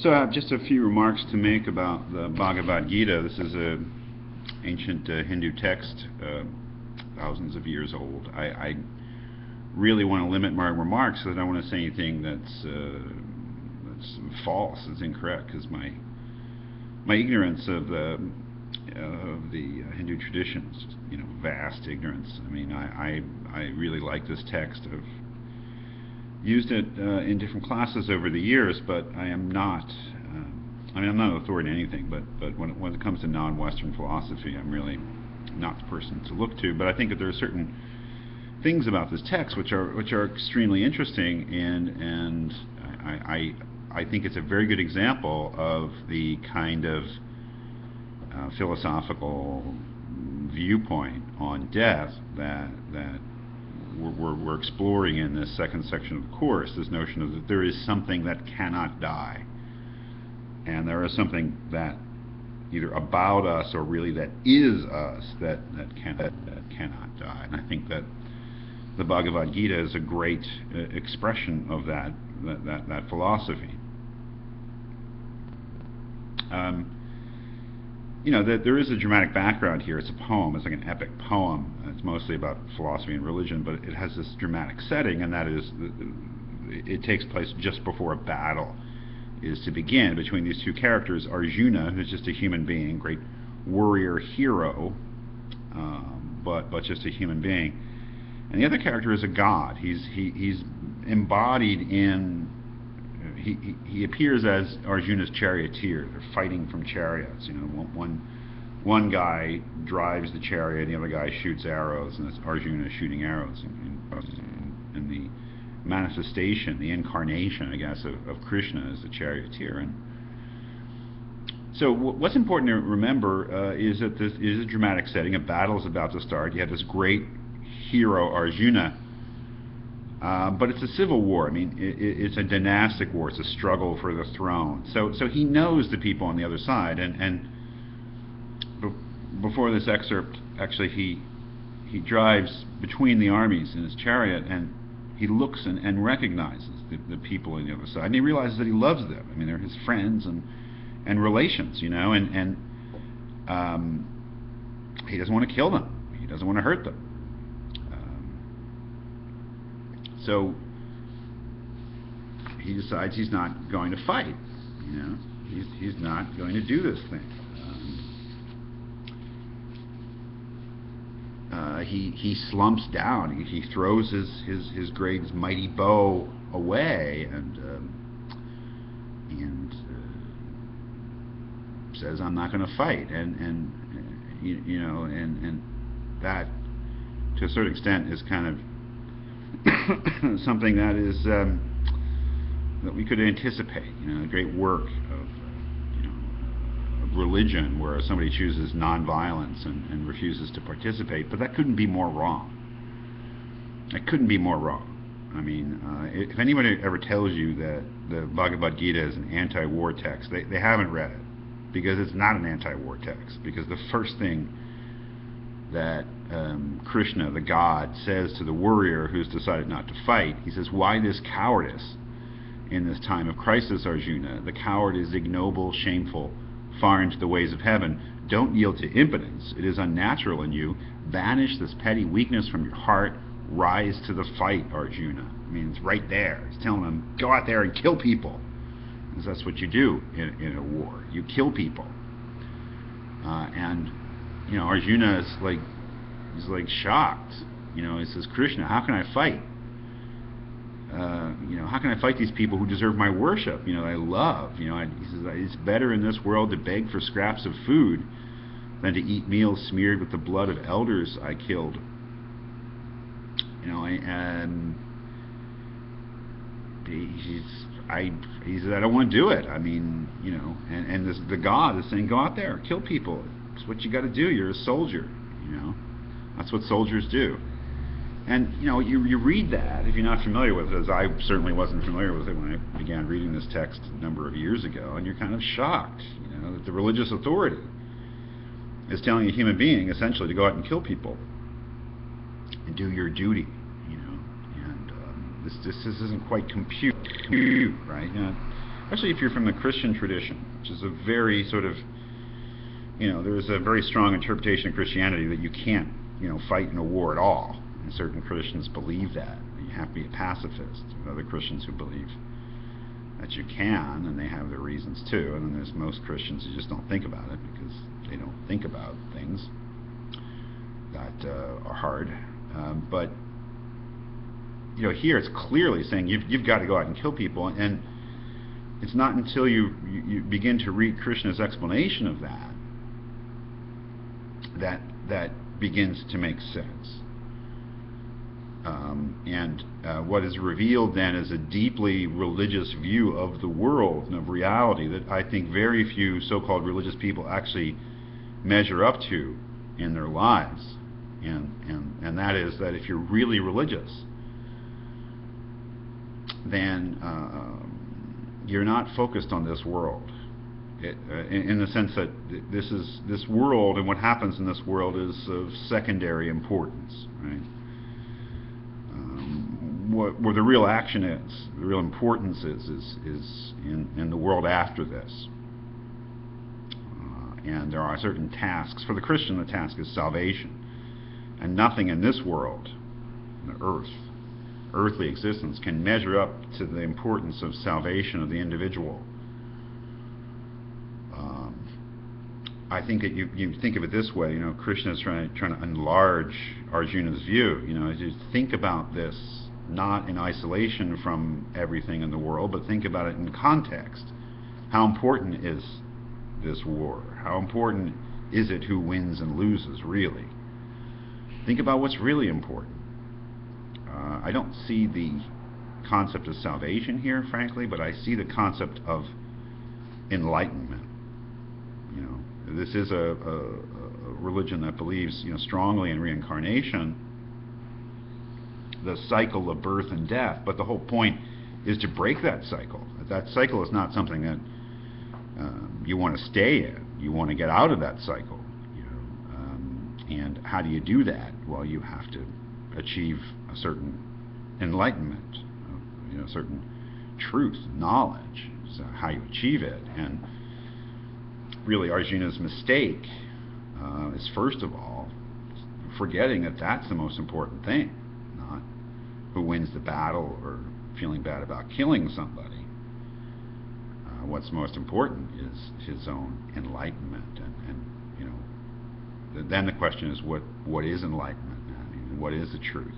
So I have just a few remarks to make about the Bhagavad-gita. This is an ancient Hindu text, thousands of years old. I really want to limit my remarks because I don't want to say anything that's false, that's incorrect, because my ignorance of the Hindu traditions, vast ignorance. I mean, I really like this text. I've used it in different classes over the years, but I am not. I'm not an authority in anything. But when it comes to non-Western philosophy, I'm really not the person to look to. But I think that there are certain things about this text which are extremely interesting, and I think it's a very good example of the kind of philosophical viewpoint on death that we're exploring in this second section of the course. This notion of that there is something that cannot die, and there is something that either about us or really that is us that cannot die. And I think that the Bhagavad-gita is a great expression of that philosophy. That there is a dramatic background here. It's a poem. It's like an epic poem. It's mostly about philosophy and religion, but it has this dramatic setting, and that is, it takes place just before a battle is to begin between these two characters. Arjuna, who's just a human being, great warrior hero, but just a human being, and the other character is a god. He's embodied in. He appears as Arjuna's charioteer. They're fighting from chariots. One guy drives the chariot, and the other guy shoots arrows, and it's Arjuna shooting arrows. And the manifestation, the incarnation, I guess, of Krishna as the charioteer. And so what's important to remember is that this is a dramatic setting. A battle is about to start. You have this great hero, Arjuna. But it's a civil war. I mean, it's a dynastic war. It's a struggle for the throne. So he knows the people on the other side. And before this excerpt, actually, he drives between the armies in his chariot, and he looks and recognizes the people on the other side. And he realizes that he loves them. I mean, they're his friends and relations, and he doesn't want to kill them. He doesn't want to hurt them. So he decides he's not going to fight. He's not going to do this thing. He slumps down. He throws his great mighty bow away and says, "I'm not going to fight." And that, to a certain extent, is kind of something that is that we could anticipate. A great work of religion where somebody chooses nonviolence and refuses to participate, but that couldn't be more wrong. It couldn't be more wrong. I mean, if anybody ever tells you that the Bhagavad-gita is an anti-war text, they haven't read it, because it's not an anti-war text. Because the first thing that Krishna, the god, says to the warrior who's decided not to fight, he says, "Why this cowardice in this time of crisis, Arjuna? The coward is ignoble, shameful, far into the ways of heaven. Don't yield to impotence. It is unnatural in you. Banish this petty weakness from your heart. Rise to the fight, Arjuna." I mean, it's right there. He's telling him, go out there and kill people. Because that's what you do in a war. You kill people. Arjuna is he's shocked. He says, "Krishna, how can I fight? How can I fight these people who deserve my worship? I love." He says, "It's better in this world to beg for scraps of food than to eat meals smeared with the blood of elders I killed." He says, "I don't want to do it." I mean, the god is saying, "Go out there, kill people. It's what you got to do. You're a soldier. That's what soldiers do." And you read that, if you're not familiar with it, as I certainly wasn't familiar with it when I began reading this text a number of years ago, and you're kind of shocked, that the religious authority is telling a human being essentially to go out and kill people and do your duty, and this isn't quite compute, right? especially if you're from the Christian tradition, which is a very sort of, there's a very strong interpretation of Christianity that you can't, fight in a war at all. And certain Christians believe that. You have to be a pacifist. There are other Christians who believe that you can, and they have their reasons too. And then there's most Christians who just don't think about it because they don't think about things that are hard. But here it's clearly saying you've got to go out and kill people, and it's not until you begin to read Krishna's explanation of that begins to make sense. And what is revealed then is a deeply religious view of the world and of reality that I think very few so-called religious people actually measure up to in their lives. And that is that if you're really religious, then you're not focused on this world. In the sense that this world and what happens in this world is of secondary importance, right? Where the real action is, the real importance is in the world after this. And there are certain tasks. For the Christian, the task is salvation. And nothing in this world, the earthly existence, can measure up to the importance of salvation of the individual. I think that you think of it this way, Krishna is trying to enlarge Arjuna's view. To think about this not in isolation from everything in the world, but think about it in context. How important is this war? How important is it who wins and loses, really? Think about what's really important. I don't see the concept of salvation here, frankly, but I see the concept of enlightenment. This is a religion that believes, strongly in reincarnation, the cycle of birth and death. But the whole point is to break that cycle. That cycle is not something that you want to stay in. You want to get out of that cycle. And how do you do that? Well, you have to achieve a certain enlightenment, certain truth, knowledge. So how you achieve it. And really Arjuna's mistake is, first of all, forgetting that that's the most important thing, not who wins the battle or feeling bad about killing somebody. What's most important is his own enlightenment, and then the question is what is enlightenment? What is the truth?